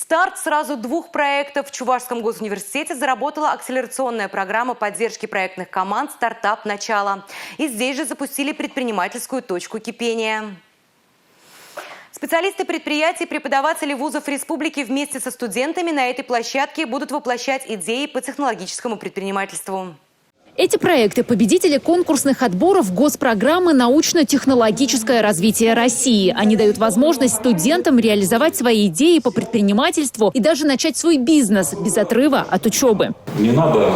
Старт сразу двух проектов. В Чувашском госуниверситете заработала акселерационная программа поддержки проектных команд «Стартап. Начало». И здесь же запустили предпринимательскую точку кипения. Специалисты предприятий, преподаватели вузов республики вместе со студентами на этой площадке будут воплощать идеи по технологическому предпринимательству. Эти проекты – победители конкурсных отборов госпрограммы «Научно-технологическое развитие России». Они дают возможность студентам реализовать свои идеи по предпринимательству и даже начать свой бизнес без отрыва от учебы. Не надо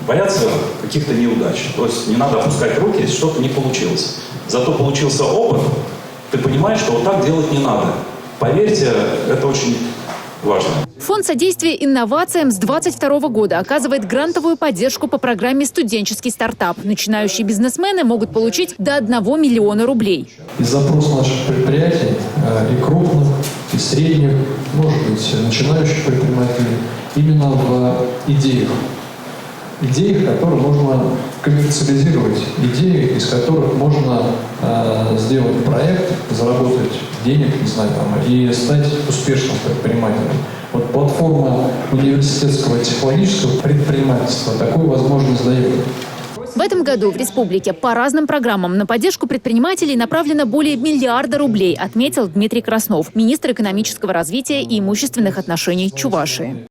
бояться каких-то неудач. То есть не надо опускать руки, если что-то не получилось. Зато получился опыт, ты понимаешь, что вот так делать не надо. Поверьте, это очень важно. Фонд содействия инновациям с 2022 года оказывает грантовую поддержку по программе «Студенческий стартап». Начинающие бизнесмены могут получить до 1 миллиона рублей. И запрос наших предприятий, и крупных, и средних, может быть, начинающих предпринимателей, именно в идеях. Идеях, которые можно коммерциализировать, идеи, из которых можно сделать проект, заработать денег, не знаю, и стать успешным предпринимателем. Вот платформа университетского технологического предпринимательства такую возможность дает. В этом году в республике по разным программам на поддержку предпринимателей направлено более миллиарда рублей, отметил Дмитрий Краснов, министр экономического развития и имущественных отношений Чувашии.